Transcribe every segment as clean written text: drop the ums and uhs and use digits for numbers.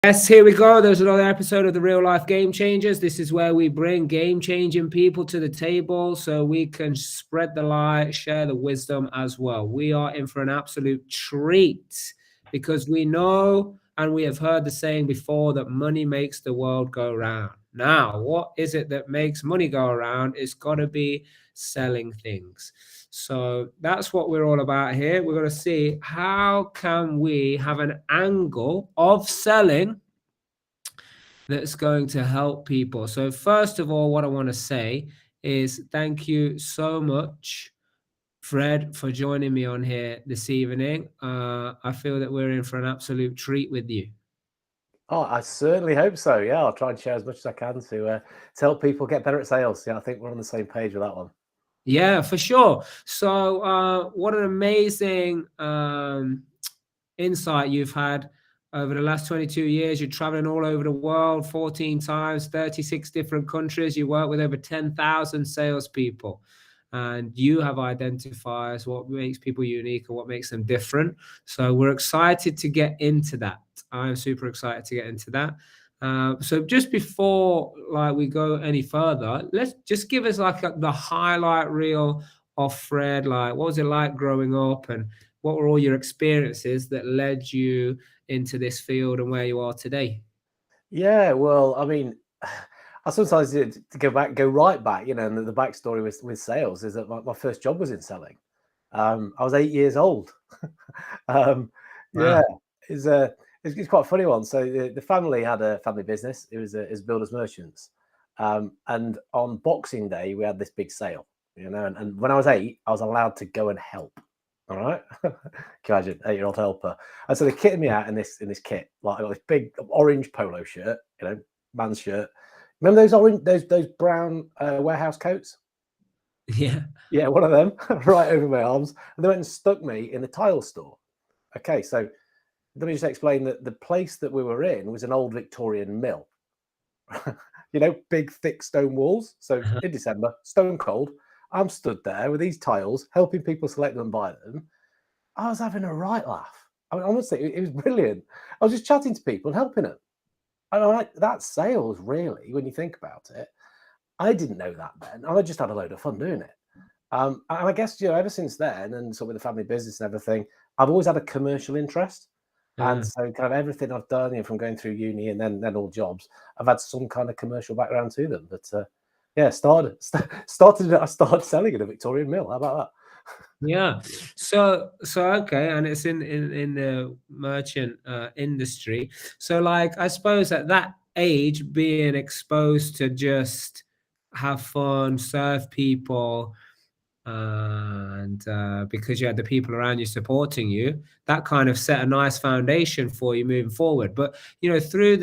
Yes, here we go. There's another episode of the Real Life Game Changers. This is where we bring game changing people to the table so we can spread the light, share the wisdom as well. We are in for an absolute treat because we know and we have heard the saying before that money makes the world go round. Now, what is it that makes money go around? It's got to be selling things. So that's what we're all about here. We're going to see how can we have an angle of selling that's going to help people. So first of all, what I want to say is thank you so much, Fred, for joining me on here this evening. I feel that we're in for an absolute treat with you. Oh, I certainly hope so. Yeah, I'll try and share as much as I can to help people get better at sales. Yeah, I think we're on the same page with that one. Yeah, for sure. So what an amazing insight you've had over the last 22 years. You're traveling all over the world 14 times, 36 different countries. You work with over 10,000 salespeople. And you have identified what makes people unique and what makes them different. So we're excited to get into that. I'm super excited to get into that. So just before we go any further, let's just give us the highlight reel of Fred. Like, what was it like growing up, and what were all your experiences that led you into this field and where you are today? Yeah, well, I mean, I sometimes to go right back, and the backstory with sales is that my first job was in selling. I was 8 years old. Yeah, Wow. it's a it's quite a funny one. So the family had a family business. It was builders merchants, and on Boxing Day we had this big sale. And when I was 8, I was allowed to go and help. All right, can you imagine 8-year-old helper? And so they kitted me out in this kit. Like I got this big orange polo shirt, man's shirt. Remember those orange, those brown warehouse coats? Yeah. Yeah, one of them right over my arms. And they went and stuck me in the tile store. Okay, so let me just explain that the place that we were in was an old Victorian mill. Big, thick stone walls. So Uh-huh. in December, stone cold, I'm stood there with these tiles, helping people select them and buy them. I was having a right laugh. I mean, honestly, it was brilliant. I was just chatting to people and helping them. And that's sales, really, when you think about it. I didn't know that then. I just had a load of fun doing it. And I guess, ever since then, and sort of with the family business and everything, I've always had a commercial interest. And Uh, so kind of everything I've done, from going through uni and then all jobs, I've had some kind of commercial background to them. But yeah, I started selling in a Victorian mill. How about that? yeah. So okay, and it's in the merchant industry. So I suppose at that age, being exposed to just have fun, serve people, and because you had the people around you supporting you, that kind of set a nice foundation for you moving forward. But through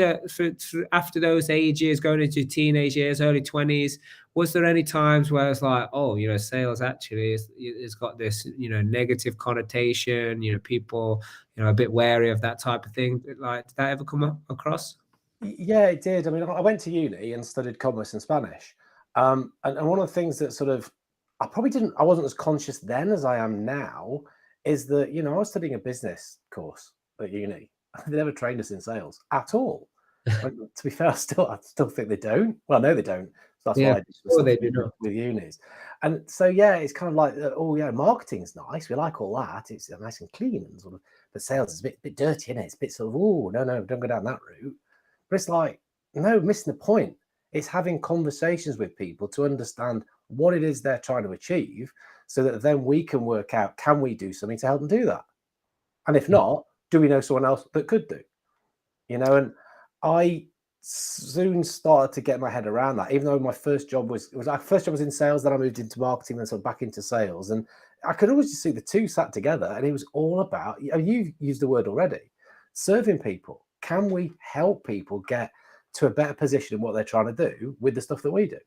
after those ages, going into teenage years, early 20s, was there any times where it's like, oh, sales actually is got this negative connotation, people a bit wary of that type of thing? Like, did that ever come across? Yeah, it did. I mean, I went to uni and studied commerce and Spanish. And one of the things that sort of, I wasn't as conscious then as I am now, is that, I was studying a business course at uni. They never trained us in sales at all. To be fair, I still think they don't. Well, no, they don't. So that's Yeah, why I do some or stuff they do not. with unis. And so, yeah, it's kind of like, oh, yeah, marketing's nice. We like all that. It's nice and clean and sort of, but sales is a bit dirty, isn't it? It's a bit sort of, oh, no, don't go down that route. But it's like, no, missing the point. It's having conversations with people to understand what it is they're trying to achieve so that then we can work out, can we do something to help them do that? And if Yeah. not, do we know someone else that could do? And I soon started to get my head around that, even though my first job was in sales, then I moved into marketing, then sort of back into sales. And I could always just see the two sat together, and it was all about, you used the word already, serving people. Can we help people get to a better position in what they're trying to do with the stuff that we do?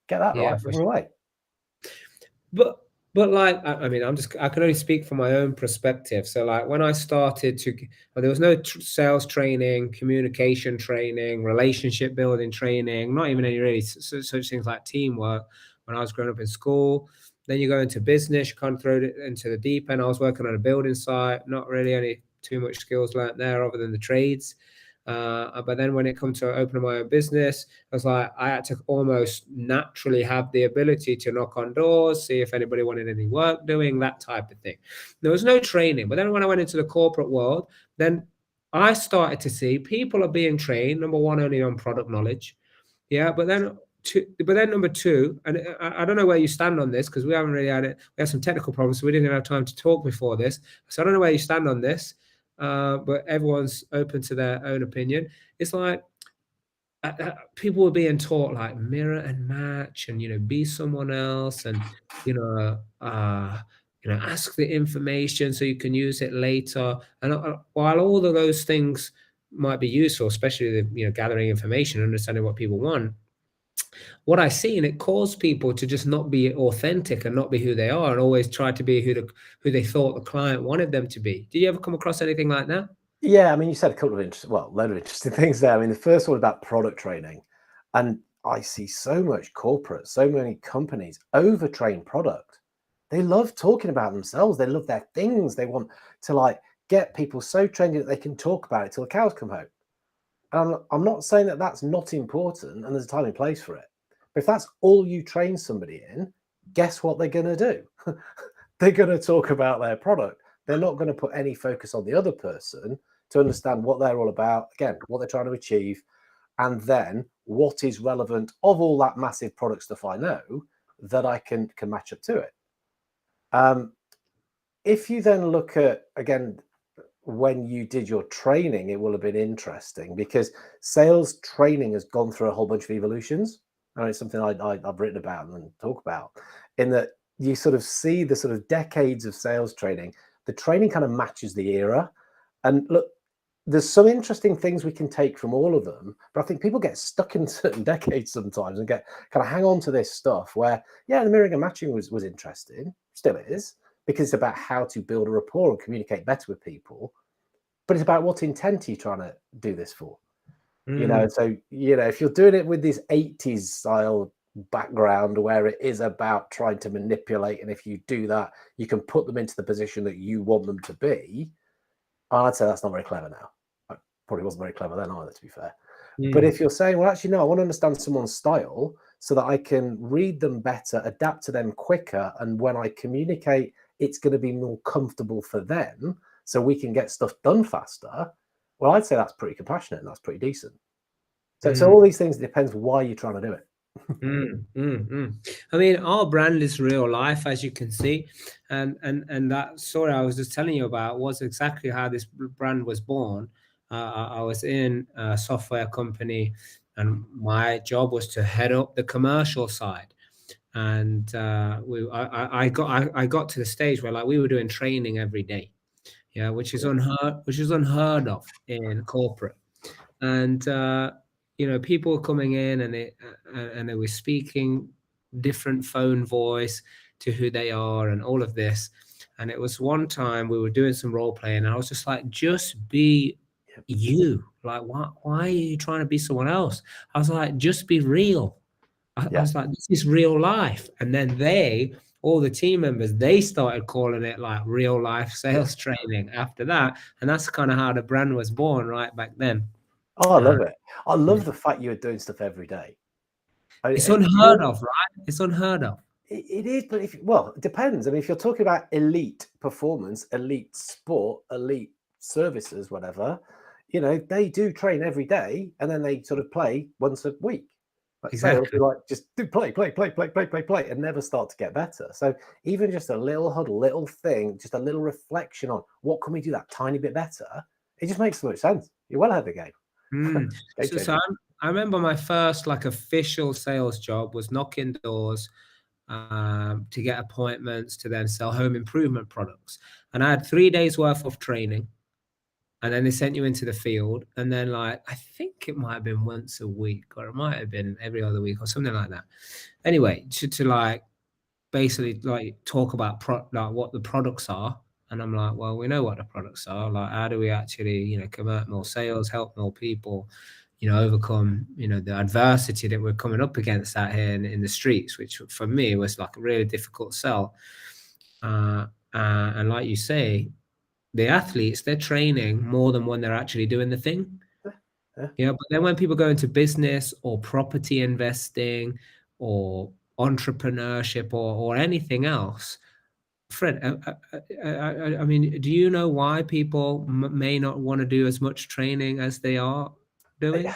Get that Yeah, right, for every way. But I mean, I can only speak from my own perspective. So when I started well, there was no sales training, communication training, relationship building training, not even any really such things like teamwork when I was growing up in school. Then you go into business, you kind of throw it into the deep end. I was working on a building site, not really any too much skills learnt there other than the trades. But then when it comes to opening my own business, I was like, I had to almost naturally have the ability to knock on doors, see if anybody wanted any work doing, that type of thing. There was no training. But then when I went into the corporate world, then I started to see people are being trained, number one, only on product knowledge. Yeah. But then number two, and I don't know where you stand on this because we haven't really had it. We had some technical problems, so we didn't have time to talk before this. So I don't know where you stand on this. But everyone's open to their own opinion. It's like people were being taught like mirror and match, and be someone else, and ask the information so you can use it later. And while all of those things might be useful, especially the gathering information, understanding what people want, what I see, and it caused people to just not be authentic and not be who they are, and always try to be who they thought the client wanted them to be. Do you ever come across anything like that? Yeah, I mean, you said a couple of load of interesting things there. I mean, the first one about product training, and I see so much corporate, so many companies overtrain product. They love talking about themselves. They love their things. They want to like get people so trained that they can talk about it till the cows come home. And I'm not saying that that's not important, and there's a time and place for it. But if that's all you train somebody in, guess what they're going to do? They're going to talk about their product. They're not going to put any focus on the other person to understand what they're all about, again, what they're trying to achieve, and then what is relevant of all that massive product stuff I know that I can match up to it. If you then look at, again, when you did your training, it will have been interesting because sales training has gone through a whole bunch of evolutions. And it's something I've written about and talk about, in that you sort of see the sort of decades of sales training. The training kind of matches the era. And look, there's some interesting things we can take from all of them, but I think people get stuck in certain decades sometimes and get kind of hang on to this stuff where, yeah, the mirroring and matching was interesting, still is, because it's about how to build a rapport and communicate better with people. But it's about what intent are you trying to do this for? So if you're doing it with this 80s style background where it is about trying to manipulate, and if you do that, you can put them into the position that you want them to be, I'd say that's not very clever now. I probably wasn't very clever then either, to be fair. But if you're saying, well, actually, no, I want to understand someone's style so that I can read them better, adapt to them quicker, and when I communicate, it's going to be more comfortable for them so we can get stuff done faster, well, I'd say that's pretty compassionate and that's pretty decent. So all these things, it depends why you're trying to do it. I mean, our brand is real life, as you can see, and that story I was just telling you about was exactly how this brand was born. I was in a software company, and my job was to head up the commercial side. And I got to the stage where like we were doing training every day, yeah, which is unheard of in corporate. And people were coming in, and they were speaking different phone voice to who they are and all of this. And it was one time we were doing some role playing, and I was just like, just be you. Like, why are you trying to be someone else? I was like, just be real. I was like, this is real life. And then all the team members, they started calling it like real life sales training after that. And that's kind of how the brand was born right back then. Oh, I love it. I love the fact you were doing stuff every day. It's unheard of, right? It's unheard of. It is, but it depends. I mean, if you're talking about elite performance, elite sport, elite services, whatever, they do train every day, and then they sort of play once a week. Like Exactly. sales, like just do play, and never start to get better. So even just a little huddle, little thing, just a little reflection on what can we do that tiny bit better, it just makes so much sense. You're well ahead of the game. So I remember my first like official sales job was knocking doors to get appointments to then sell home improvement products. And I had 3 days worth of training. And then they sent you into the field. And then like, I think it might have been once a week, or it might have been every other week or something like that. Anyway, to like basically like talk about like what the products are. And I'm like, well, we know what the products are. Like, how do we actually, convert more sales, help more people, overcome, the adversity that we're coming up against out here in the streets, which for me was like a really difficult sell. And like you say, the athletes, they're training more than when they're actually doing the thing. Yeah, but then when people go into business or property investing or entrepreneurship or anything else, Fred, I mean, do you know why people may not want to do as much training as they are doing?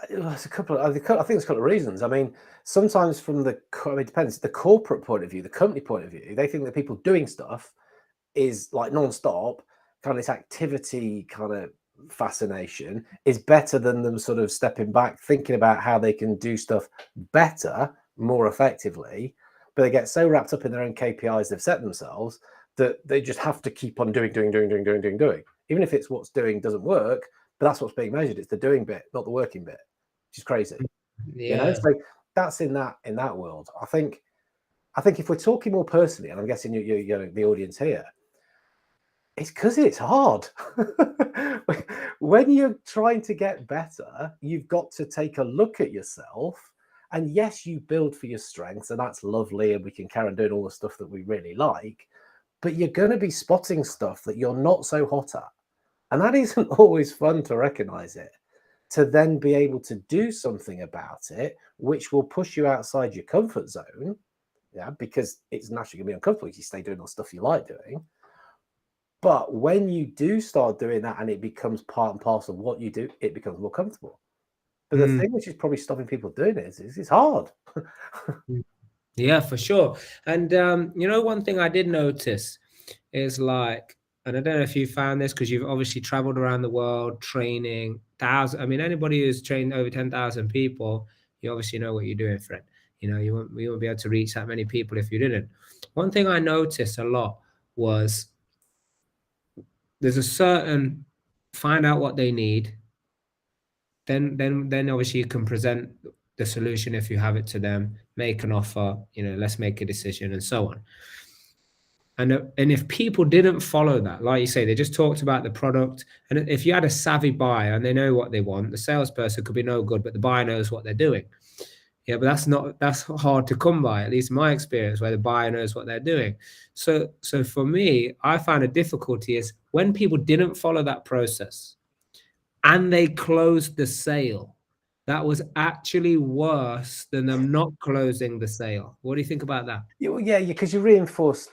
There's a couple of, I think there's a couple of reasons. I mean, sometimes from it depends, the corporate point of view, the company point of view, they think that people doing stuff is like non-stop, kind of this activity kind of fascination is better than them sort of stepping back, thinking about how they can do stuff better, more effectively. But they get so wrapped up in their own KPIs they've set themselves that they just have to keep on doing. Even if it's what's doing doesn't work, but that's what's being measured. It's the doing bit, not the working bit, which is crazy. Yeah. So that's in that world. I think if we're talking more personally, and I'm guessing you're the audience here, it's because it's hard. When you're trying to get better, you've got to take a look at yourself. And yes, you build for your strengths, and that's lovely, and we can carry on doing all the stuff that we really like. But you're going to be spotting stuff that you're not so hot at. And that isn't always fun to recognize it, to then be able to do something about it, which will push you outside your comfort zone. Yeah, because it's naturally going to be uncomfortable if you stay doing all the stuff you like doing. But when you do start doing that and it becomes part and parcel of what you do, it becomes more comfortable. But the thing which is probably stopping people doing it is it's hard. Yeah, for sure. And one thing I did notice is like, and I don't know if you found this because you've obviously traveled around the world training thousands. I mean, anybody who's trained over 10,000 people, you obviously know what you're doing, Fred. You won't be able to reach that many people if you didn't. One thing I noticed a lot was there's a certain find out what they need. Then obviously you can present the solution if you have it to them, make an offer, let's make a decision and so on. And if people didn't follow that, like you say, they just talked about the product. And if you had a savvy buyer and they know what they want, the salesperson could be no good, but the buyer knows what they're doing. Yeah, but that's hard to come by, at least in my experience, where the buyer knows what they're doing. So for me, I find a difficulty is when people didn't follow that process and they closed the sale. That was actually worse than them not closing the sale. What do you think about that? Yeah, because you reinforce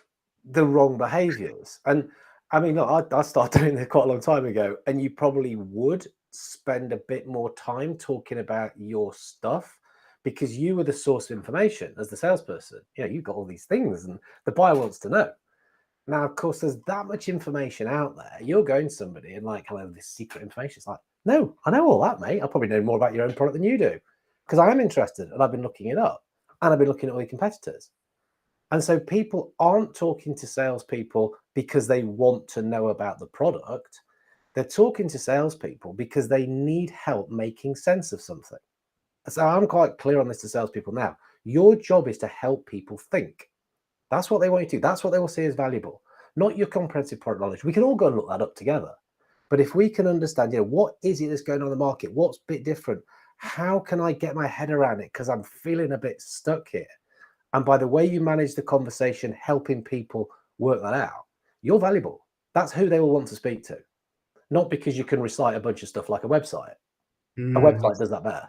the wrong behaviors. And I mean, look, I started doing this quite a long time ago, and you probably would spend a bit more time talking about your stuff because you were the source of information as the salesperson. You've got all these things and the buyer wants to know. Now, of course, there's that much information out there. You're going to somebody and like, hello, this secret information. It's like, no, I know all that, mate. I probably know more about your own product than you do because I am interested and I've been looking it up and I've been looking at all your competitors. And so people aren't talking to salespeople because they want to know about the product. They're talking to salespeople because they need help making sense of something. So I'm quite clear on this to salespeople now. Your job is to help people think. That's what they want you to do. That's what they will see as valuable, not your comprehensive product knowledge. We can all go and look that up together. But if we can understand, what is it that's going on in the market? What's a bit different? How can I get my head around it? Because I'm feeling a bit stuck here. And by the way you manage the conversation, helping people work that out, you're valuable. That's who they will want to speak to. Not because you can recite a bunch of stuff like a website. A website does that better.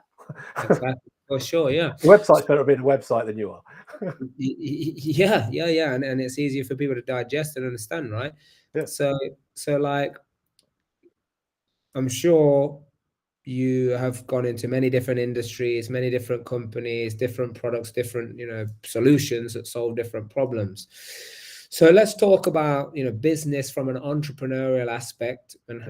Exactly. For sure, yeah. The website's better at being a website than you are. Yeah. And it's easier for people to digest and understand, right? Yeah. So like, I'm sure you have gone into many different industries, many different companies, different products, different, solutions that solve different problems. So let's talk about, business from an entrepreneurial aspect and,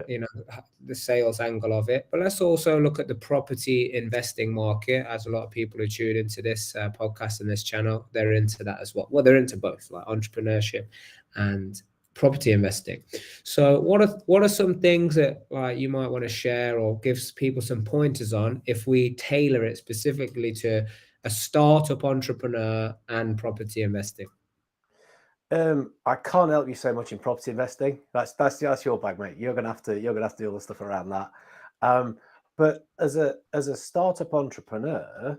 the sales angle of it. But let's also look at the property investing market, as a lot of people who tune into this podcast and this channel, they're into that as well. Well, they're into both, like entrepreneurship and property investing. So what are some things that you might want to share or give people some pointers on if we tailor it specifically to a startup entrepreneur and property investing? I can't help you so much in property investing. That's your bag, mate. You're gonna have to do all the stuff around that. But as a startup entrepreneur,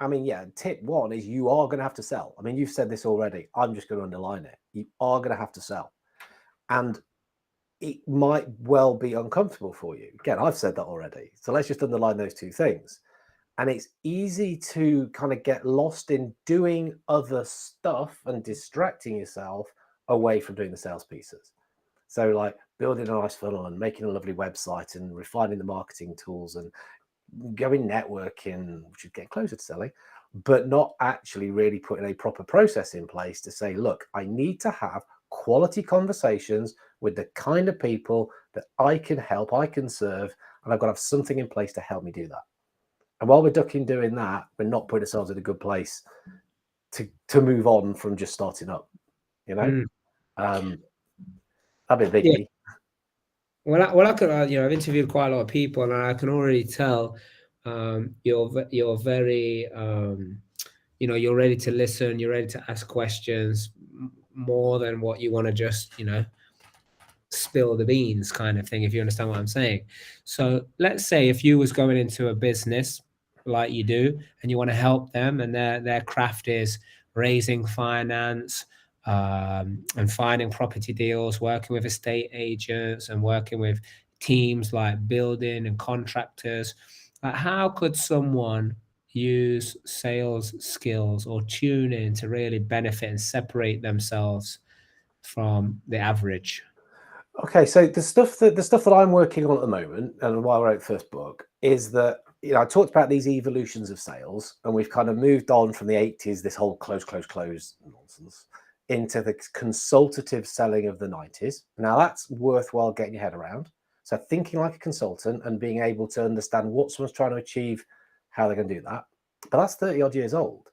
I mean, tip one is you are going to have to sell. I mean, you've said this already. I'm just going to underline it. You are going to have to sell. And it might well be uncomfortable for you. Again, I've said that already. So let's just underline those two things. And it's easy to kind of get lost in doing other stuff and distracting yourself away from doing the sales pieces. So like building a nice funnel and making a lovely website and refining the marketing tools and going networking, which is getting closer to selling, but not actually really putting a proper process in place to say, look, I need to have quality conversations with the kind of people that I can help, I can serve, and I've got to have something in place to help me do that. And while we're ducking doing that, we're not putting ourselves in a good place to move on from just starting up, you know? That'd be a biggie. Well, I could, I've interviewed quite a lot of people, and I can already tell you're very, you're ready to listen, you're ready to ask questions more than what you want to just, spill the beans kind of thing, if you understand what I'm saying. So let's say if you was going into a business like you do, and you want to help them, and their craft is raising finance, and finding property deals, working with estate agents and working with teams like building and contractors. Like, how could someone use sales skills or tune in to really benefit and separate themselves from the average? Okay, so the stuff that I'm working on at the moment, and why I wrote the first book, is that I talked about these evolutions of sales, and we've kind of moved on from the 80s, this whole close nonsense, into the consultative selling of the 90s. Now that's worthwhile getting your head around. So thinking like a consultant and being able to understand what someone's trying to achieve, how they're going to do that. But that's 30 odd years old.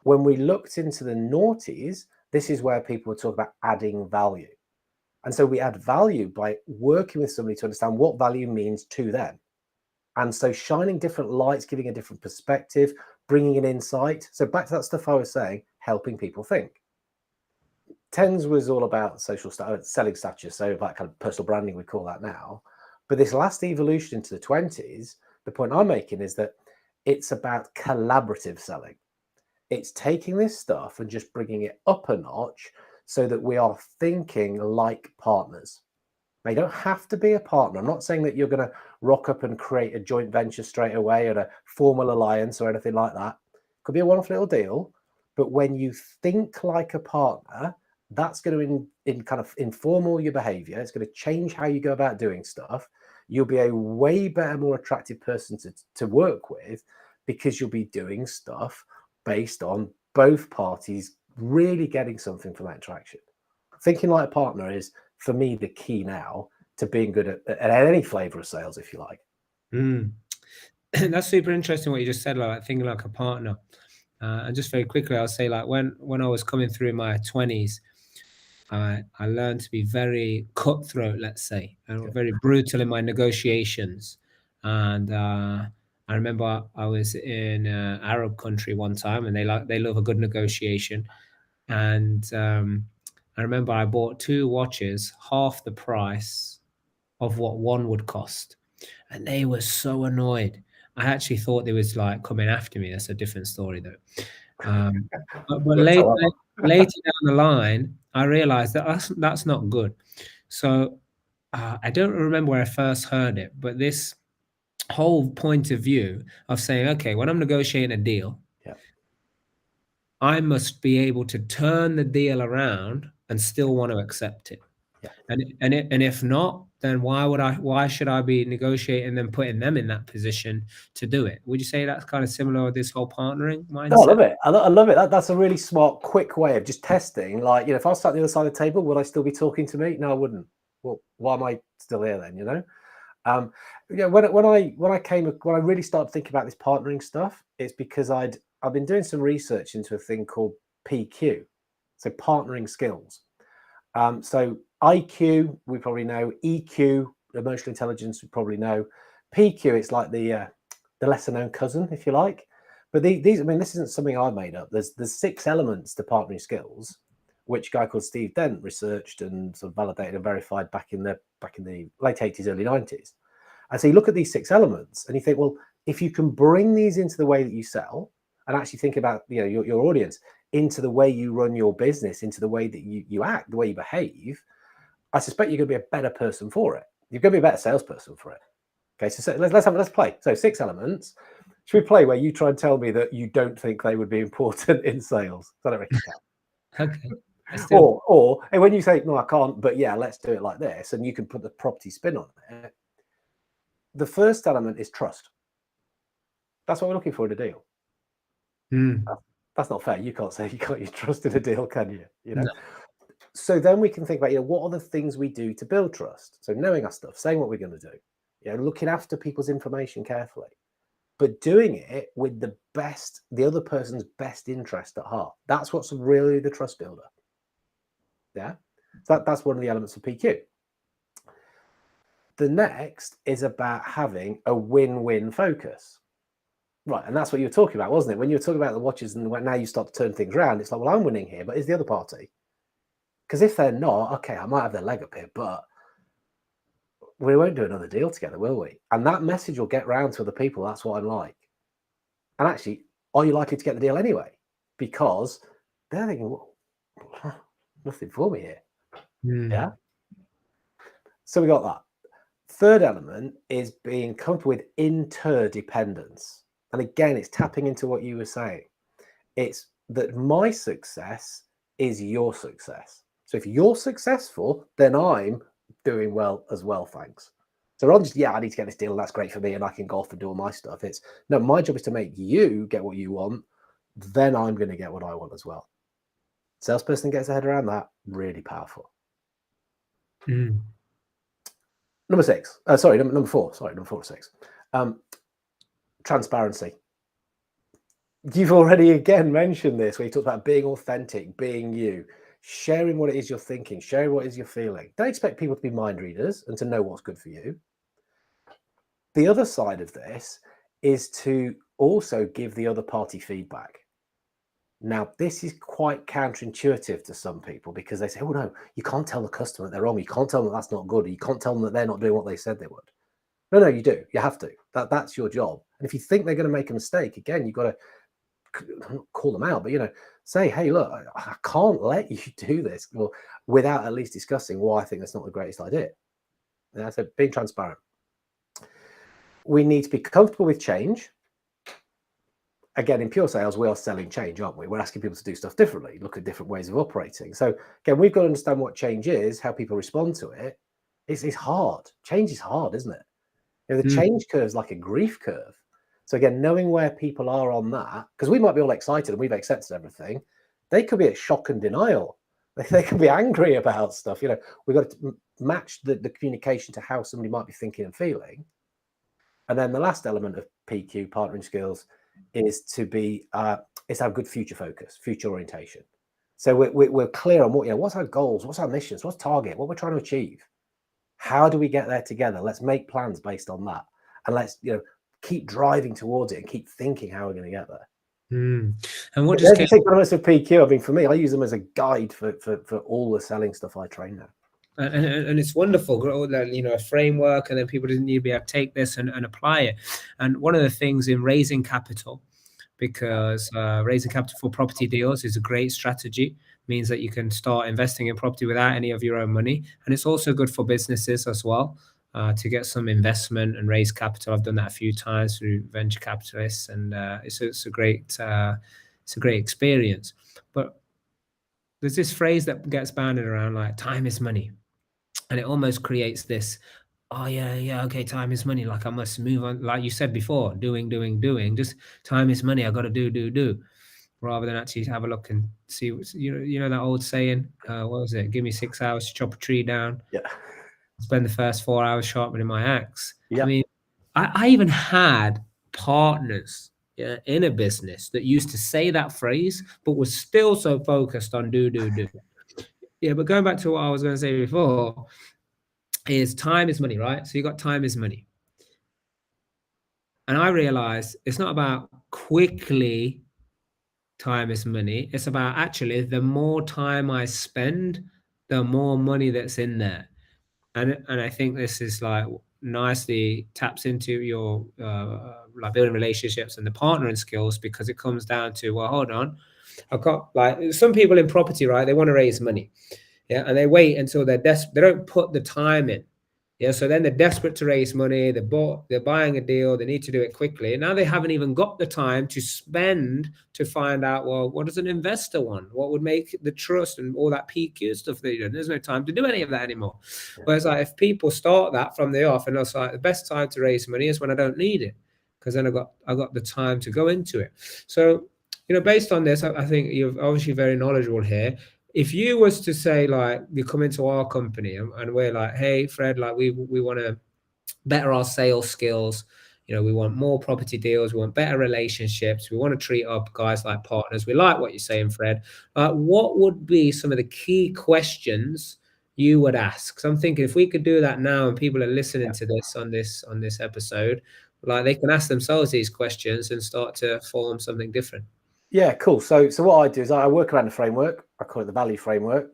When we looked into the noughties, this is where people were talking about adding value. And so we add value by working with somebody to understand what value means to them. And so shining different lights, giving a different perspective, bringing an insight. So back to that stuff I was saying, helping people think. Tens was all about selling stature, so about kind of personal branding, we call that now. But this last evolution into the 20s, the point I'm making is that it's about collaborative selling. It's taking this stuff and just bringing it up a notch so that we are thinking like partners. Now, you don't have to be a partner. I'm not saying that you're going to rock up and create a joint venture straight away or a formal alliance or anything like that. It could be a one-off little deal. But when you think like a partner, that's going to kind of inform all your behavior. It's going to change how you go about doing stuff. You'll be a way better, more attractive person to work with, because you'll be doing stuff based on both parties really getting something from that interaction. Thinking like a partner is, for me, the key now to being good at any flavor of sales, if you like. That's super interesting what you just said, like thinking like a partner. And just very quickly, I'll say, like, when I was coming through my 20s, I learned to be very cutthroat, let's say, and very brutal in my negotiations. And I remember I was in an Arab country one time, and they love a good negotiation. And I remember I bought 2 watches, half the price of what one would cost, and they were so annoyed. I actually thought they was like coming after me. That's a different story, though. But later down the line, I realized that that's not good. So I don't remember where I first heard it, but this whole point of view of saying, okay, when I'm negotiating a deal, I must be able to turn the deal around and still want to accept it. And if not, then why should I be negotiating and putting them in that position to do it? Would you say that's kind of similar with this whole partnering mindset? No, I love it. I love it. That's a really smart, quick way of just testing. Like, if I was sat on the other side of the table, would I still be talking to me? No, I wouldn't. Well, why am I still here then? When I really started thinking about this partnering stuff, it's because I've been doing some research into a thing called PQ, so partnering skills. So IQ, we probably know. EQ, emotional intelligence, we probably know. PQ, it's like the lesser known cousin, if you like. But these, this isn't something I made up. There's 6 elements to partnering skills, which a guy called Steve Dent researched and sort of validated and verified back in the late 80s, early 90s. And so you look at these 6 elements and you think, well, if you can bring these into the way that you sell and actually think about your audience, into the way you run your business, into the way that you act, the way you behave, I suspect you're going to be a better person for it. You're going to be a better salesperson for it. Okay, so let's play. So 6 elements. Should we play where you try and tell me that you don't think they would be important in sales? I don't reckon you can. Okay. Or and when you say, no, I can't, but yeah, let's do it like this, and you can put the property spin on it. The first element is trust. That's what we're looking for in a deal. That's not fair. You can't say you can't use trust in a deal, can you? You know. No. So then we can think about, what are the things we do to build trust? So knowing our stuff, saying what we're going to do, looking after people's information carefully, but doing it with the other person's best interest at heart. That's what's really the trust builder. Yeah, so that's one of the elements of PQ. The next is about having a win-win focus. Right, and that's what you were talking about, wasn't it? When you were talking about the watches and now you start to turn things around, it's like, well, I'm winning here, but is the other party? Because if they're not, okay, I might have their leg up here, but we won't do another deal together, will we? And that message will get round to other people. That's what I'm like. And actually, are you likely to get the deal anyway? Because they're thinking, well, nothing for me here. Yeah. So we got that. Third element is being comfortable with interdependence. And again, it's tapping into what you were saying. It's that my success is your success. So if you're successful, then I'm doing well as well, thanks. So rather than just, I need to get this deal, and that's great for me, and I can go off and do all my stuff. It's, no, my job is to make you get what you want, then I'm going to get what I want as well. Salesperson gets their head around that, really powerful. Number 4. Sorry, number 4 to 6. Transparency. You've already again mentioned this, where you talked about being authentic, being you, sharing what it is you're thinking, sharing what it is you're feeling. Don't expect people to be mind readers and to know what's good for you. The other side of this is to also give the other party feedback. Now, this is quite counterintuitive to some people because they say, oh, no, you can't tell the customer that they're wrong. You can't tell them that that's not good. Or you can't tell them that they're not doing what they said they would. No, you do. You have to. That's your job. And if you think they're going to make a mistake, again, you've got to call them out, but, say, hey, look, I can't let you do this without at least discussing why I think that's not the greatest idea. So being transparent. We need to be comfortable with change. Again, in pure sales, we are selling change, aren't we? We're asking people to do stuff differently, look at different ways of operating. So again, we've got to understand what change is, how people respond to it. It's hard. Change is hard, isn't it? The change curve is like a grief curve. So again, knowing where people are on that, because we might be all excited and we've accepted everything. They could be at shock and denial. They could be angry about stuff. We've got to match the communication to how somebody might be thinking and feeling. And then the last element of PQ, partnering skills, is to have good future focus, future orientation. So we're clear on what's our goals, what's our missions, what's target, what we're trying to achieve. How do we get there together? Let's make plans based on that, and let's keep driving towards it and keep thinking how we're going to get there. And what just take elements of PQ? I mean, for me, I use them as a guide for all the selling stuff I train now. And it's wonderful, a framework, and then people didn't need to be able to take this and apply it. And one of the things in raising capital, because raising capital for property deals is a great strategy, means that you can start investing in property without any of your own money. And it's also good for businesses as well, to get some investment and raise capital. I've done that a few times through venture capitalists, and it's a great experience. But there's this phrase that gets banded around, like time is money. And it almost creates this, okay, time is money. Like I must move on, like you said before, doing. Just time is money. I got to do, rather than actually have a look and see. That old saying, what was it? Give me 6 hours to chop a tree down. Yeah. Spend the first 4 hours sharpening my axe. Yeah. I mean, I even had partners in a business that used to say that phrase, but was still so focused on do. Yeah, but going back to what I was going to say before, is time is money, right? So you got time is money. And I realized it's not about quickly time is money. It's about actually the more time I spend, the more money that's in there. And I think this is like nicely taps into your like building relationships and the partnering skills, because it comes down to, well, hold on. I've got like some people in property, right? They want to raise money. Yeah, and they wait until they're desperate. They don't put the time in. Yeah, so then they're desperate to raise money. They're buying a deal. They need to do it quickly. And now they haven't even got the time to spend to find out, well, what does an investor want? What would make the trust and all that PQ stuff that you do? There's no time to do any of that anymore. Yeah. Whereas like if people start that from the off, and it's like the best time to raise money is when I don't need it, because then I got the time to go into it. So, based on this, I think you're obviously very knowledgeable here. If you was to say, like, you come into our company and we're like, hey, Fred, like we want to better our sales skills. We want more property deals. We want better relationships. We want to treat our guys like partners. We like what you're saying, Fred. What would be some of the key questions you would ask? So I'm thinking if we could do that now and people are listening to this on this episode, like they can ask themselves these questions and start to form something different. Yeah, cool. So what I do is I work around the framework. I call it the value framework.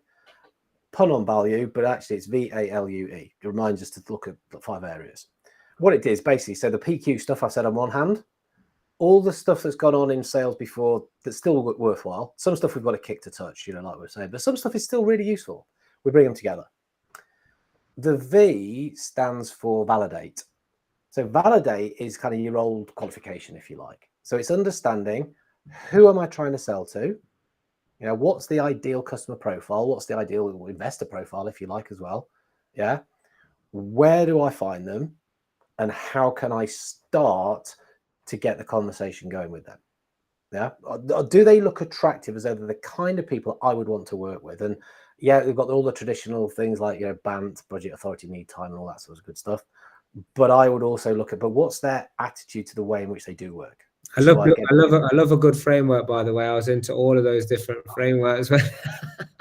Pun on value, but actually it's VALUE. It reminds us to look at 5 areas. What it is basically, so the PQ stuff I said on one hand, all the stuff that's gone on in sales before that's still worthwhile. Some stuff we've got to kick to touch, like we're saying, but some stuff is still really useful. We bring them together. The V stands for validate. So validate is kind of your old qualification, if you like. So it's understanding, who am I trying to sell to? What's the ideal customer profile? What's the ideal investor profile, if you like, as well? Yeah. Where do I find them? And how can I start to get the conversation going with them? Yeah. Do they look attractive as though they're the kind of people I would want to work with? And yeah, they've got all the traditional things like, BANT, budget, authority, need time, and all that sort of good stuff. But I would also look at, but what's their attitude to the way in which they do work? I love a good framework, by the way. I was into all of those different frameworks.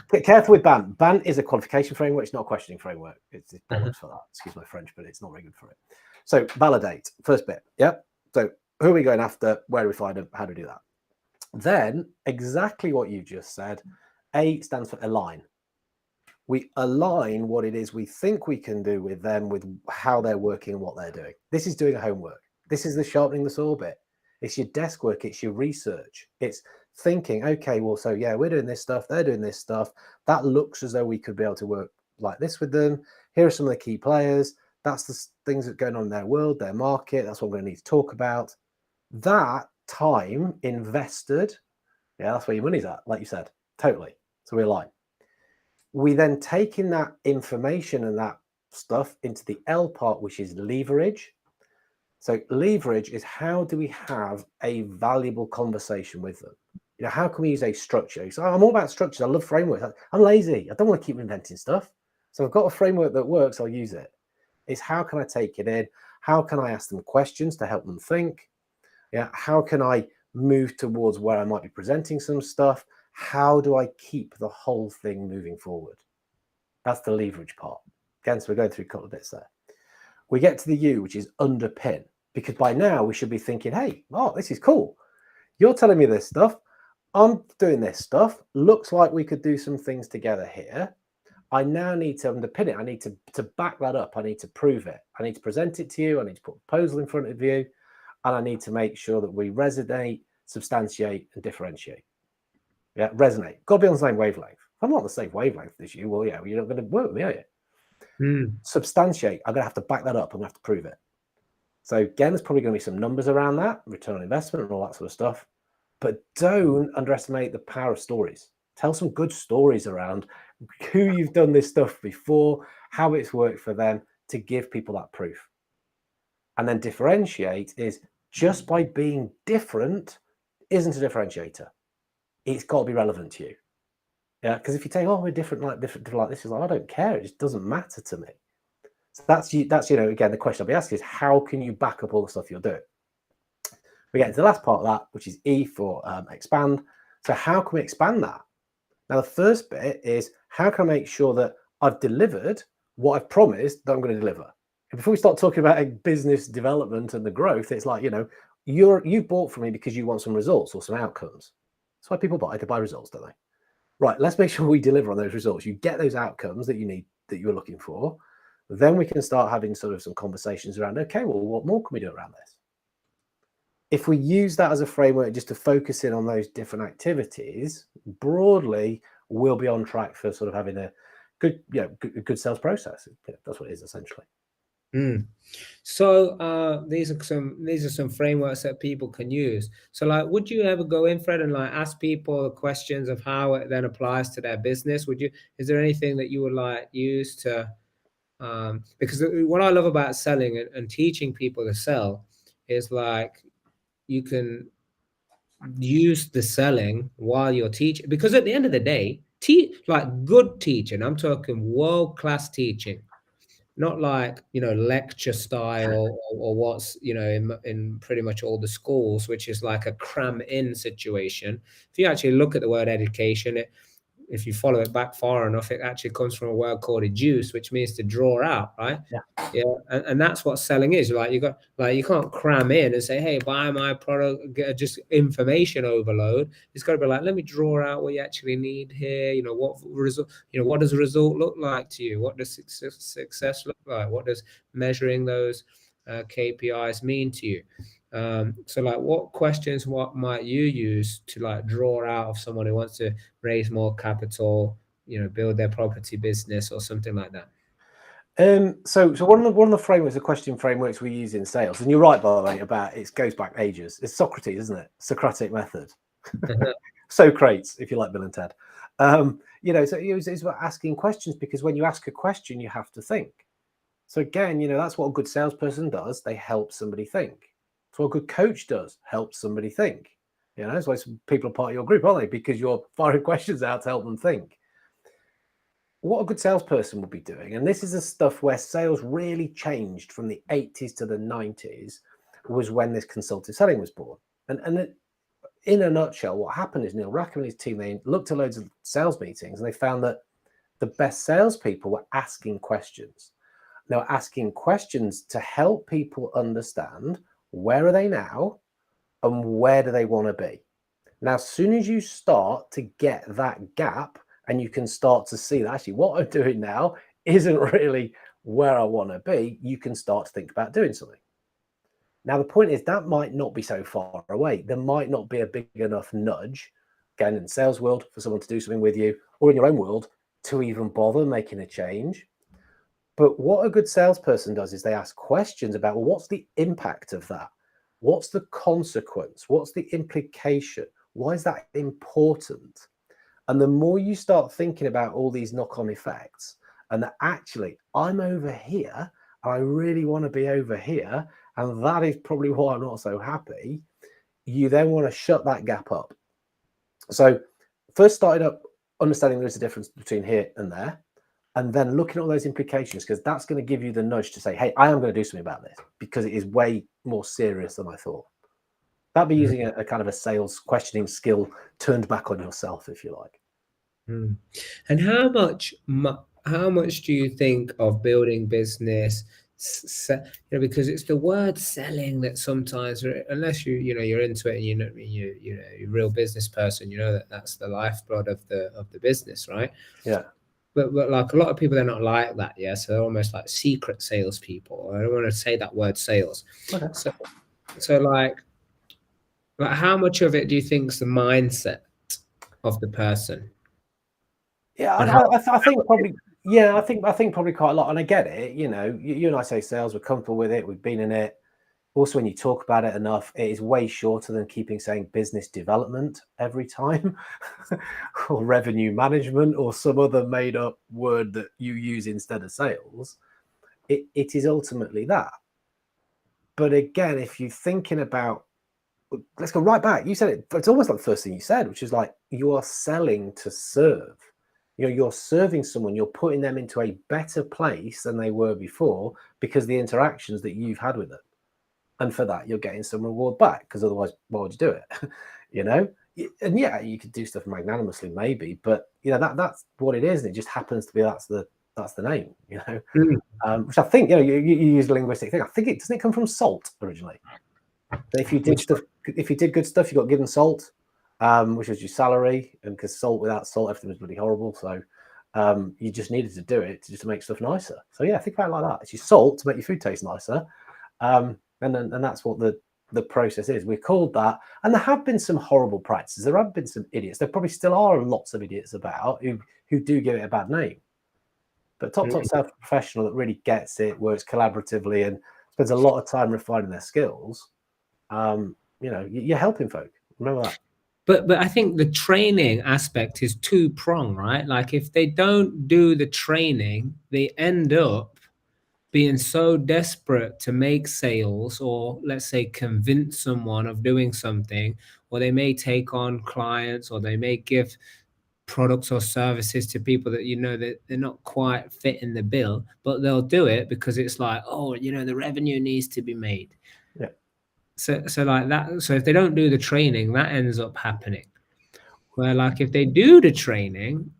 Get careful with BANT. BANT is a qualification framework. It's not a questioning framework. It's bollocks for that. Excuse my French, but it's not very good for it. So validate, first bit. Yeah. So who are we going after? Where do we find them? How do we do that? Then exactly what you just said. A stands for align. We align what it is we think we can do with them, with how they're working and what they're doing. This is doing homework. This is the sharpening the saw bit. It's your desk work. It's your research. It's thinking, okay, well, so yeah, we're doing this stuff. They're doing this stuff. That looks as though we could be able to work like this with them. Here are some of the key players. That's the things that are going on in their world, their market. That's what we're going to need to talk about. That time invested, yeah, that's where your money's at, like you said, totally. So we align. We then take in that information and that stuff into the L part, which is leverage. So leverage is, how do we have a valuable conversation with them? How can we use a structure? So I'm all about structures. I love frameworks. I'm lazy. I don't want to keep inventing stuff. So I've got a framework that works. I'll use it. It's how can I take it in? How can I ask them questions to help them think? Yeah. How can I move towards where I might be presenting some stuff? How do I keep the whole thing moving forward? That's the leverage part. Again, so we're going through a couple of bits there. We get to the U, which is underpin, because by now we should be thinking, hey, oh, this is cool. You're telling me this stuff. I'm doing this stuff. Looks like we could do some things together here. I now need to underpin it. I need to back that up. I need to prove it. I need to present it to you. I need to put a proposal in front of you. And I need to make sure that we resonate, substantiate, and differentiate. Yeah, resonate. Got to be on the same wavelength. If I'm not on the same wavelength as you, well, yeah, you're not going to work with me, are you? Substantiate. I'm going to have to back that up. I'm going to have to prove it. So again, there's probably going to be some numbers around that, return on investment and all that sort of stuff. But don't underestimate the power of stories. Tell some good stories around who you've done this stuff before, how it's worked for them, to give people that proof. And then differentiate is, just by being different isn't a differentiator. It's got to be relevant to you. Yeah, because if you take, oh, we're different like this, it's like, I don't care. It just doesn't matter to me. So that's again, the question I'll be asking is, how can you back up all the stuff you're doing? We get into the last part of that, which is E for expand. So how can we expand that? Now, the first bit is, how can I make sure that I've delivered what I've promised that I'm going to deliver? And before we start talking about business development and the growth, it's like, you bought from me because you want some results or some outcomes. That's why people buy. They buy results, don't they? Right, let's make sure we deliver on those results. You get those outcomes that you need, that you're looking for. Then we can start having sort of some conversations around, okay, well, what more can we do around this? If we use that as a framework just to focus in on those different activities, broadly, we'll be on track for sort of having a good, good sales process. That's what it is essentially. So these are some frameworks that people can use. So like, would you ever go in, Fred, and like ask people questions of how it then applies to their business? Is there anything that you would like use to because what I love about selling and teaching people to sell is like you can use the selling while you're teaching, because at the end of the day, like good teaching, I'm talking world-class teaching, not like, lecture style or what's, in pretty much all the schools, which is like a cram in situation. If you actually look at the word education, if you follow it back far enough, it actually comes from a word called educe, which means to draw out, right? Yeah. And that's what selling is. Like you can't cram in and say, hey, buy my product, get just information overload. It's got to be like, let me draw out what you actually need here. What result, what does the result look like to you? What does success look like? What does measuring those KPIs mean to you? So like, what questions, what might you use to like draw out of someone who wants to raise more capital, build their property business or something like that? So one of the frameworks, the question frameworks we use in sales, and you're right, by the way, about it goes back ages. It's Socrates, isn't it? Socratic method. Socrates, if you like Bill and Ted. So it's about asking questions, because when you ask a question, you have to think. So again, that's what a good salesperson does. They help somebody think. That's what a good coach does, help somebody think. That's why some people are part of your group, aren't they? Because you're firing questions out to help them think. What a good salesperson would be doing, and this is the stuff where sales really changed from the 80s to the 90s, was when this consultative selling was born. And in a nutshell, what happened is Neil Rackham and his team, they looked at loads of sales meetings and they found that the best salespeople were asking questions. They were asking questions to help people understand, where are they now and where do they want to be? Now, as soon as you start to get that gap, and you can start to see that actually what I'm doing now isn't really where I want to be, you can start to think about doing something. Now, the point is that might not be so far away. There might not be a big enough nudge, again, in the sales world, for someone to do something with you, or in your own world to even bother making a change. But what a good salesperson does is they ask questions about, well, what's the impact of that? What's the consequence? What's the implication? Why is that important? And the more you start thinking about all these knock-on effects, and that actually I'm over here, and I really want to be over here, and that is probably why I'm not so happy, you then want to shut that gap up. So first started up understanding there's a difference between here and there, and then looking at all those implications, because that's going to give you the nudge to say, hey, I am going to do something about this, because it is way more serious than I thought. That'd be using a kind of a sales questioning skill turned back on yourself, if you like. And how much do you think of building business, because it's the word selling that sometimes, unless you're into it and you're a real business person, that's the lifeblood of the business, right? Yeah. But like a lot of people, they're not like that. Yeah. So they're almost like secret salespeople. I don't want to say that word sales. Okay. So like how much of it do you think is the mindset of the person? Yeah, I think probably. Yeah, I think probably quite a lot. And I get it. You and I say sales, we're comfortable with it. We've been in it. Also, when you talk about it enough, it is way shorter than keeping saying business development every time, or revenue management, or some other made up word that you use instead of sales. It is ultimately that. But again, if you're thinking about, let's go right back. You said it. It's almost like the first thing you said, which is like, you are selling to serve. You're serving someone, you're putting them into a better place than they were before, because the interactions that you've had with them. And for that, you're getting some reward back, because otherwise, why would you do it? And yeah, you could do stuff magnanimously, maybe, but that's what it is. And it just happens to be that's the name, which I think, you use a linguistic thing. I think doesn't come from salt originally. That if you did good stuff, you got given salt. Which was your salary, and because without salt, everything was bloody horrible. So you just needed to do it to make stuff nicer. So yeah, think about it like that. It's your salt to make your food taste nicer, and that's what the process is. We're called that, and there have been some horrible practices. There have been some idiots. There probably still are lots of idiots about who do give it a bad name. But top sales professional that really gets it, works collaboratively, and spends a lot of time refining their skills. You're helping folk. Remember that. But I think the training aspect is two-pronged, right? Like if they don't do the training, they end up being so desperate to make sales, or let's say convince someone of doing something, or they may take on clients, or they may give products or services to people that that they're not quite fitting the bill, but they'll do it because it's like, oh, the revenue needs to be made. Yeah. So like that. So if they don't do the training, that ends up happening. Where like if they do the training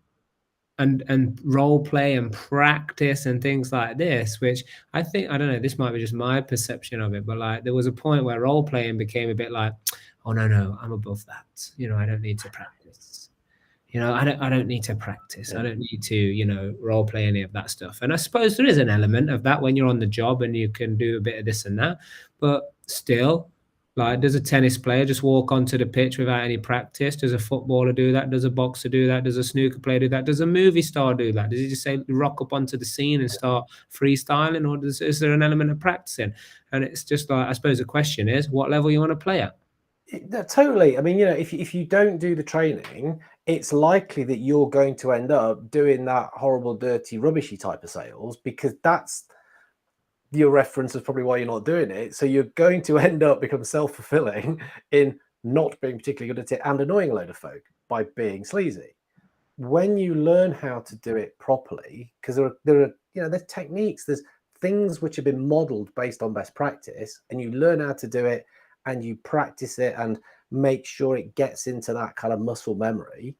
and role play and practice and things like this, which I think, I don't know, this might be just my perception of it, but like there was a point where role playing became a bit like, oh no, I'm above that. I don't need to practice. I don't need to practice. I don't need to, role play any of that stuff. And I suppose there is an element of that when you're on the job and you can do a bit of this and that, but still, like, does a tennis player just walk onto the pitch without any practice? Does a footballer do that? Does a boxer do that? Does a snooker player do that? Does a movie star do that? Does he just say rock up onto the scene and start freestyling, or is there an element of practicing? And it's just like, I suppose the question is, what level you want to play at? Totally. I mean, if you don't do the training, it's likely that you're going to end up doing that horrible, dirty, rubbishy type of sales, because that's your reference is probably why you're not doing it. So you're going to end up become self-fulfilling in not being particularly good at it and annoying a load of folk by being sleazy. When you learn how to do it properly, because there are there's techniques, there's things which have been modeled based on best practice, and you learn how to do it and you practice it and make sure it gets into that kind of muscle memory,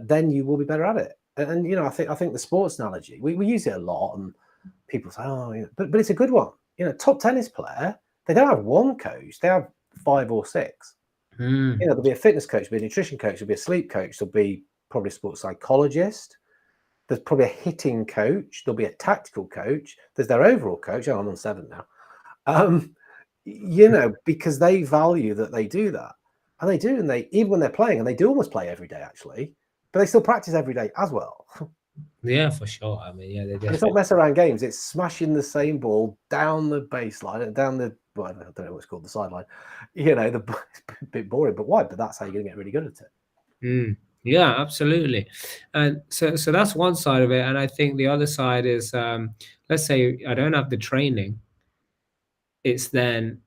then you will be better at it. And I think the sports analogy, we use it a lot, and people say, oh, but it's a good one. Top tennis player, they don't have one coach, they have 5 or 6. There'll be a fitness coach, there'll be a nutrition coach, there'll be a sleep coach, there'll be probably a sports psychologist, there's probably a hitting coach, there'll be a tactical coach, there's their overall coach. I'm on 7 now. Because they value that they do that. And they do, and they, even when they're playing, and they do almost play every day actually, but they still practice every day as well. Yeah, for sure. I mean, yeah, it's not mess around games. It's smashing the same ball down the baseline, down the, well, I don't know what's called, the sideline. It's a bit boring, but why? But that's how you're going to get really good at it. Yeah, absolutely. And so that's one side of it. And I think the other side is, let's say I don't have the training. It's then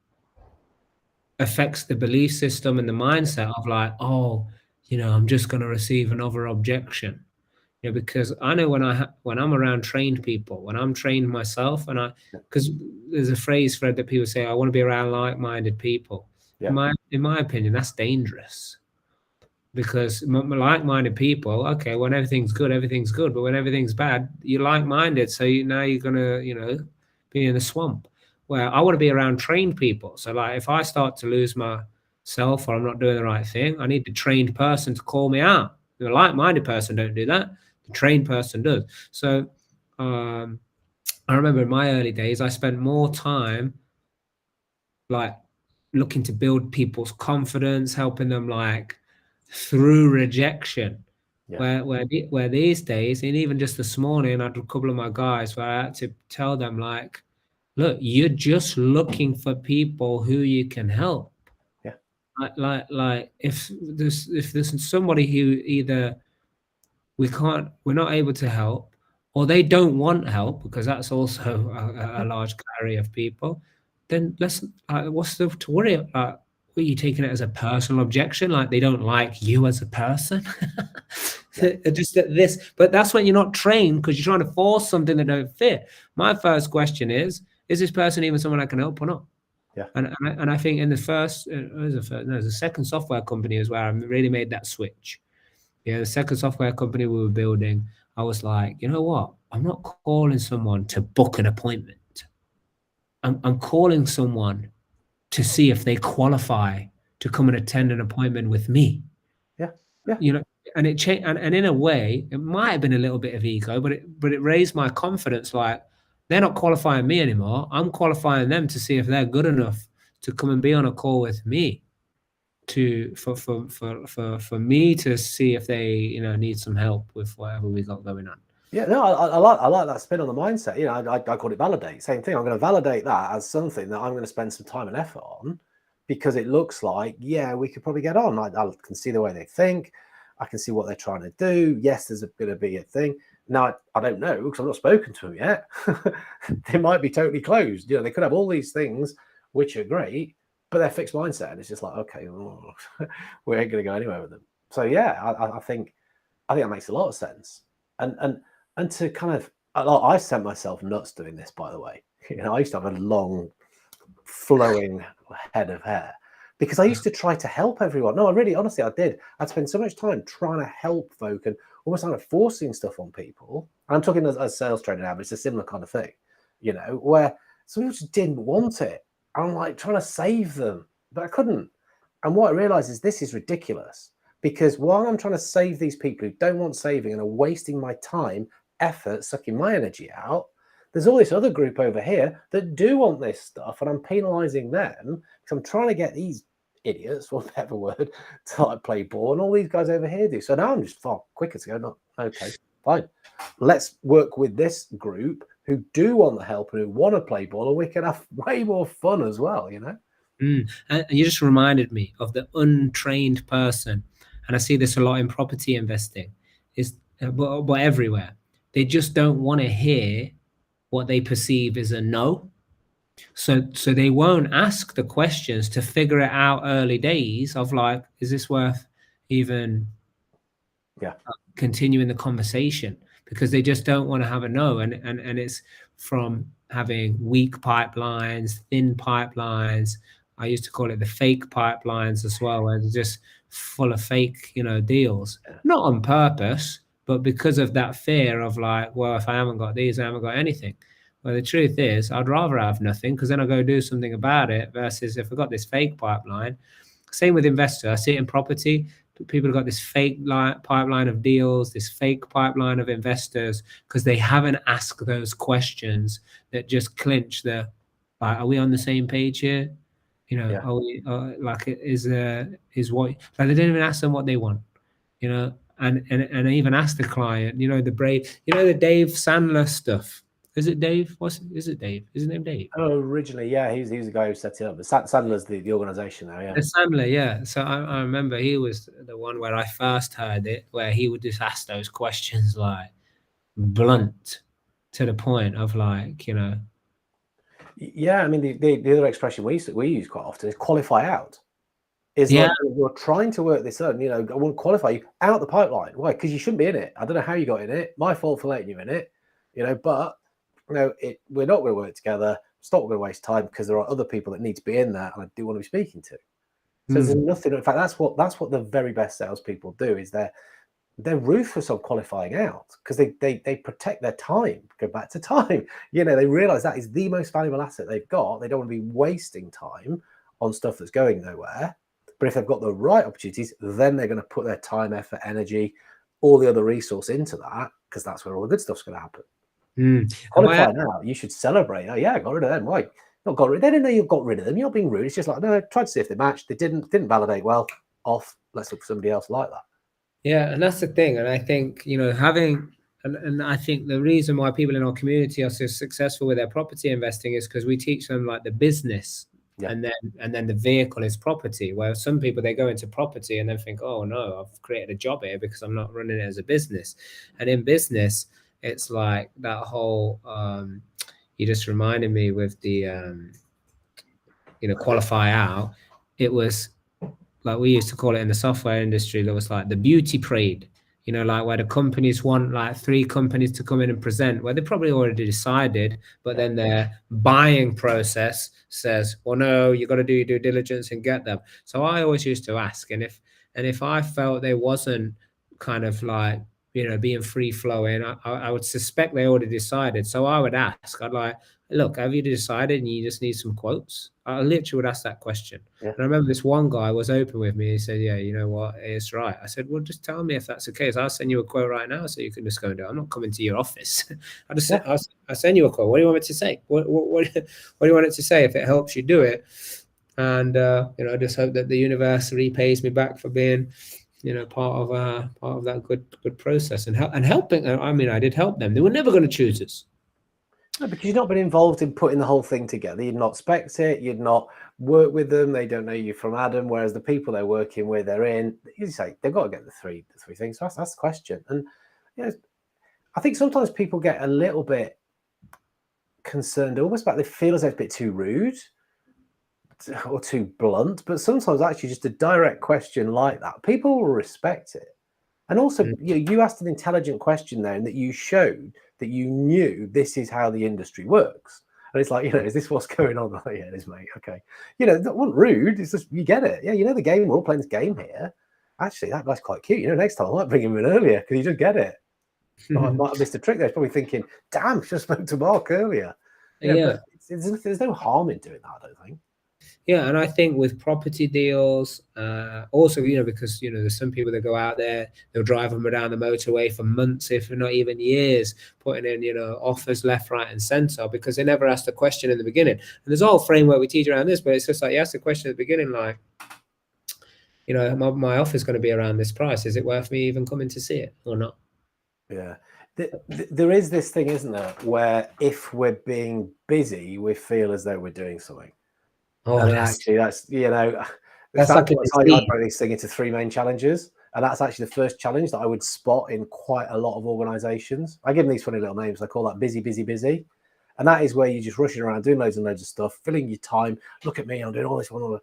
affects the belief system and the mindset of like, oh, I'm just going to receive another objection. Because I know when I'm around trained people, when I'm trained myself, and because there's a phrase, Fred, that people say, I want to be around like-minded people. Yeah. In my opinion, that's dangerous, because like-minded people, okay, when everything's good, but when everything's bad, you're like-minded, so now you're gonna, be in the swamp. Where I want to be around trained people. So like, if I start to lose myself or I'm not doing the right thing, I need the trained person to call me out. The like-minded person don't do that. The trained person does. So I remember in my early days, I spent more time like looking to build people's confidence, helping them like through rejection. Yeah. Where these days, and even just this morning, I had a couple of my guys where I had to tell them like, look, you're just looking for people who you can help. Yeah. Like if there's somebody who either we're not able to help, or they don't want help, because that's also a large category of people, then let's, what's the to worry about? Are you taking it as a personal objection, like they don't like you as a person? Just this, but that's when you're not trained, because you're trying to force something that don't fit. My first question is this person even someone I can help or not? Yeah. And I think in the second software company is where I really made that switch. Yeah, the second software company we were building, I was like, you know what? I'm not calling someone to book an appointment. I'm calling someone to see if they qualify to come and attend an appointment with me. Yeah. Yeah. And it changed, and in a way, it might have been a little bit of ego, but it raised my confidence. Like, they're not qualifying me anymore. I'm qualifying them to see if they're good enough to come and be on a call with me, for me to see if they need some help with whatever we got going on. Yeah, no, I like that spin on the mindset. You know, I call it validate. Same thing. I'm going to validate that as something that I'm going to spend some time and effort on, because it looks like, yeah, we could probably get on. I can see the way they think. I can see what they're trying to do. Yes, there's going to be a thing. Now, I don't know because I've not spoken to them yet. They might be totally closed. You know, they could have all these things which are great, but they're fixed mindset, and it's just like, okay, well, we ain't going to go anywhere with them. So yeah, I think that makes a lot of sense. And to kind of, I sent myself nuts doing this, by the way. You know, I used to have a long, flowing head of hair because I used to try to help everyone. No, I really, honestly, I did. I'd spend so much time trying to help folk and almost kind of forcing stuff on people. And I'm talking as a sales trainer now, but it's a similar kind of thing, you know, where some people just didn't want it. I'm like trying to save them, but I couldn't. And what I realized is this is ridiculous, because while I'm trying to save these people who don't want saving and are wasting my time, effort, sucking my energy out, there's all this other group over here that do want this stuff, and I'm penalizing them because I'm trying to get these idiots, for whatever word, to like play ball, and all these guys over here do. So now I'm just far quicker to go, no, okay, fine. Let's work with this group who do want the help and who want to play ball, and we can have way more fun as well, you know? And you just reminded me of the untrained person, and I see this a lot in property investing, but everywhere. They just don't want to hear what they perceive as a no. So they won't ask the questions to figure it out early days of like, is this worth even continuing the conversation? Because they just don't want to have a no. And it's from having weak pipelines, thin pipelines. I used to call it the fake pipelines as well, where they're just full of fake, deals, not on purpose, but because of that fear of like, well, if I haven't got these, I haven't got anything. Well, the truth is, I'd rather have nothing because then I'll go do something about it versus if I've got this fake pipeline. Same with investor. I see it in property. People have got this fake pipeline of deals, this fake pipeline of investors because they haven't asked those questions that just clinch the, like, are we on the same page here? Are we like, is what, like, they didn't even ask them what they want, and even ask the client, the brave, the Dave Sandler stuff. Is it Dave? Is it Dave? Is his name Dave? Oh, originally, yeah, he's the guy who set it up. But Sandler's the organization now, yeah. The Sandler, yeah. So I remember he was the one where I first heard it, where he would just ask those questions like blunt to the point of like, Yeah, I mean, the other expression we use quite often is qualify out. Is like, you're trying to work this out, I want to qualify you out the pipeline. Why? Because you shouldn't be in it. I don't know how you got in it. My fault for letting you in it, but we're not going to work together. It's not going to waste time because there are other people that need to be in there and I do want to be speaking to. So there's nothing. In fact, that's what the very best salespeople do, is they're ruthless on qualifying out because they protect their time. Go back to time. They realize that is the most valuable asset they've got. They don't want to be wasting time on stuff that's going nowhere. But if they've got the right opportunities, then they're going to put their time, effort, energy, all the other resource into that, because that's where all the good stuff's going to happen. Qualify now, you should celebrate. Oh yeah, I got rid of them. Why? Not got rid. They didn't know you got rid of them. You're not being rude. It's just like, no, tried to see if they matched. They didn't validate well. Off. Let's look for somebody else like that. Yeah, and that's the thing. And I think, having, and I think the reason why people in our community are so successful with their property investing is because we teach them like the business. Yeah. And then the vehicle is property, where some people, they go into property and then think, oh no, I've created a job here because I'm not running it as a business. And in business, it's like that whole, you just reminded me with the, qualify out. It was like, we used to call it in the software industry, there was like the beauty parade, like where the companies want like 3 companies to come in and present, where they probably already decided, but then their buying process says, well, no, you got to do your due diligence and get them. So I always used to ask, and if I felt they wasn't kind of like, being free flowing, I would suspect they already decided. So I would ask, I'd like, look, have you decided and you just need some quotes? I literally would ask that question. Yeah. And I remember this one guy was open with me. He said, yeah, you know what? It's right. I said, well, just tell me if that's the case. I'll send you a quote right now so you can just go and do it. I'm not coming to your office. I'll send you a quote. What do you want me to say? What do you want it to say? If it helps you do it. And, I just hope that the universe repays me back for being part of that good process and helping. I mean, I did help them. They were never going to choose us. No, because you've not been involved in putting the whole thing together. You'd not spec it. You'd not work with them. They don't know you from Adam. Whereas the people they're working with, they're in. You say they've got to get the three things. So that's the question. And I think sometimes people get a little bit concerned, almost about they feel as though it's a bit too rude or too blunt. But sometimes actually just a direct question like that, people will respect it. And also, you asked an intelligent question there, and that you showed that you knew this is how the industry works. And it's like, is this what's going on? Like, yeah, it is, mate. Okay. That wasn't rude. It's just, you get it. Yeah, the game. We're all playing this game here. Actually, that guy's quite cute. Next time I might bring him in earlier because you just get it. I might have missed a trick there. He's probably thinking, damn, should have spoken to Mark earlier. But there's no harm in doing that, I don't think. Yeah, and I think with property deals, also, because there's some people that go out there, they'll drive them down the motorway for months, if not even years, putting in offers left, right, and centre because they never asked a question in the beginning. And there's a whole framework we teach around this, but it's just like you ask the question at the beginning, like, my offer is going to be around this price. Is it worth me even coming to see it or not? Yeah. There is this thing, isn't there, where if we're being busy, we feel as though we're doing something. Oh, and actually, that's like I break this thing into 3 main challenges, and that's actually the first challenge that I would spot in quite a lot of organizations. I give them these funny little names. I call that busy, busy, busy, and that is where you're just rushing around doing loads and loads of stuff, filling your time. Look at me, I'm doing all this one,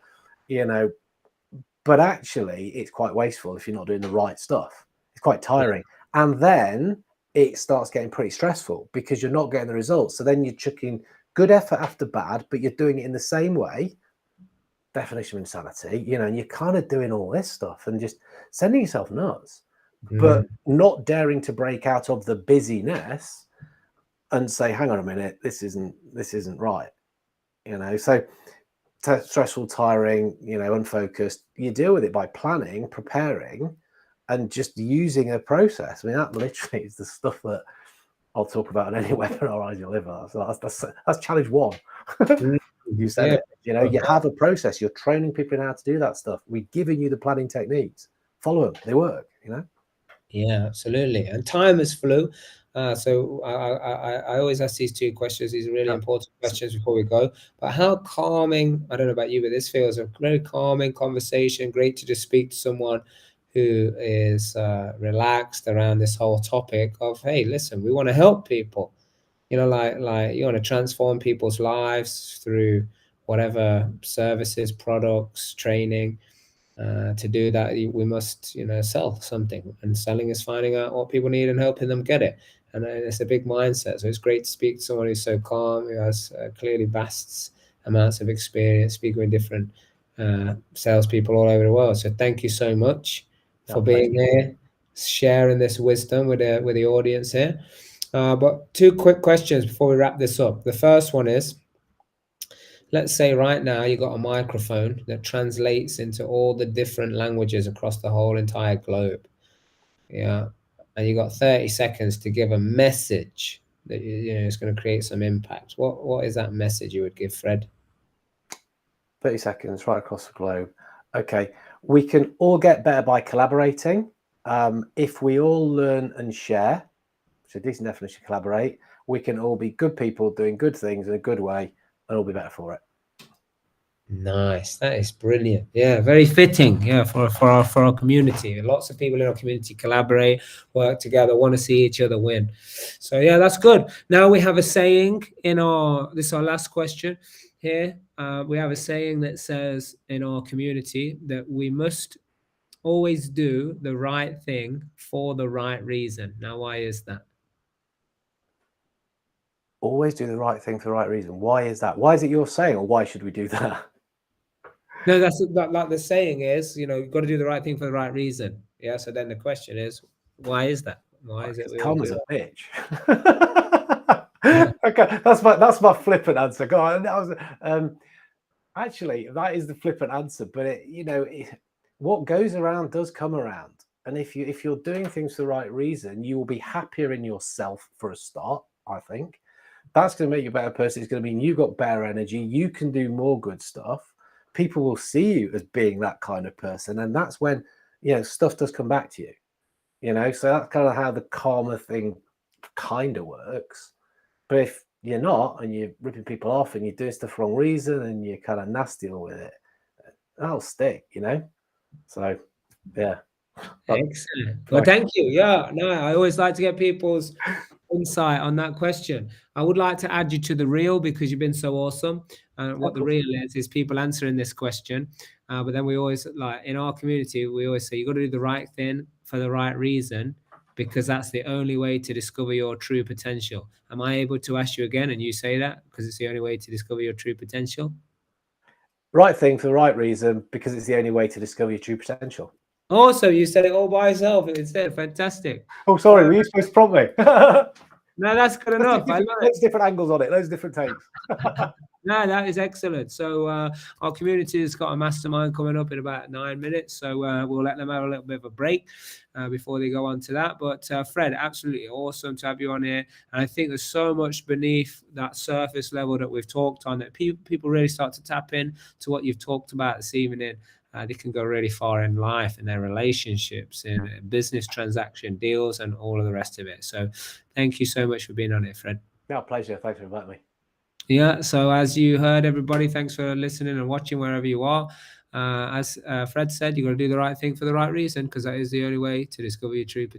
but actually, it's quite wasteful if you're not doing the right stuff. It's quite tiring, and then it starts getting pretty stressful because you're not getting the results. So then you're chucking good effort after bad, but you're doing it in the same way. Definition of insanity, and you're kind of doing all this stuff and just sending yourself nuts, but not daring to break out of the busyness and say, hang on a minute, this isn't right. So stressful, tiring, unfocused, you deal with it by planning, preparing, and just using a process. I mean, that literally is the stuff that I'll talk about in any webinar I deliver. So that's challenge 1. You said it. You have a process. You're training people in how to do that stuff. We're giving you the planning techniques. Follow them. They work. Yeah, absolutely. And time has flew. So I always ask these 2 questions. These are really important questions before we go. But how calming, I don't know about you, but this feels a very calming conversation. Great to just speak to someone who is relaxed around this whole topic of, hey, listen, we want to help people. Like you want to transform people's lives through whatever services, products, training. To do that, we must, sell something, and selling is finding out what people need and helping them get it. And it's a big mindset. So it's great to speak to someone who's so calm, who has clearly vast amounts of experience speaking with different salespeople all over the world. So thank you so much for being here, sharing this wisdom with the audience here. But 2 quick questions before we wrap this up. The first one is, let's say right now you got a microphone that translates into all the different languages across the whole entire globe. Yeah. And you got 30 seconds to give a message that is going to create some impact. What is that message you would give, Fred? 30 seconds right across the globe. Okay. We can all get better by collaborating. If we all learn and share, which is a decent definition of collaborate, we can all be good people doing good things in a good way and all be better for it. Nice. That is brilliant. Yeah, very fitting. Yeah, for our community. Lots of people in our community collaborate, work together, want to see each other win. So yeah, that's good. Now we have a saying this is our last question here. We have a saying that says in our community that we must always do the right thing for the right reason. Now, why is that? Always do the right thing for the right reason. Why is that? Why is it you're saying, or why should we do that? No, that's like the saying is, you've got to do the right thing for the right reason. Yeah. So then the question is, why is that? Why is it? Calm as a bitch. Okay, that's my flippant answer. Go on. That was actually, that is the flippant answer. But what goes around does come around. And if you're doing things for the right reason, you will be happier in yourself for a start. I think that's going to make you a better person. It's going to mean you've got better energy. You can do more good stuff. People will see you as being that kind of person, and that's when stuff does come back to you. So that's kind of how the karma thing kind of works. But if you're not, and you're ripping people off, and you're doing stuff for the wrong reason, and you're kind of nasty with it, that'll stick. So yeah. Excellent. Well, thank you. Yeah, no, I always like to get people's insight on that question. I would like to add you to the reel because you've been so awesome. And what the reel is people answering this question. But then we always, like in our community, we always say you got to do the right thing for the right reason, because that's the only way to discover your true potential. Am I able to ask you again and you say that because it's the only way to discover your true potential? Right thing for the right reason, because it's the only way to discover your true potential. Also, you said it all by yourself. It's fantastic. Oh, sorry, were you supposed to prompt me? No, that's good enough. Loads of different angles on it, loads of different takes. No, that is excellent. So our community has got a mastermind coming up in about 9 minutes. So we'll let them have a little bit of a break before they go on to that. But Fred, absolutely awesome to have you on here. And I think there's so much beneath that surface level that we've talked on that people really start to tap in to what you've talked about this evening. They can go really far in life, in their relationships, in business transaction deals, and all of the rest of it. So thank you so much for being on it, Fred. Yeah, pleasure. Thanks for inviting me. Yeah, so as you heard, everybody, thanks for listening and watching wherever you are. As Fred said, you've got to do the right thing for the right reason, because that is the only way to discover your true potential.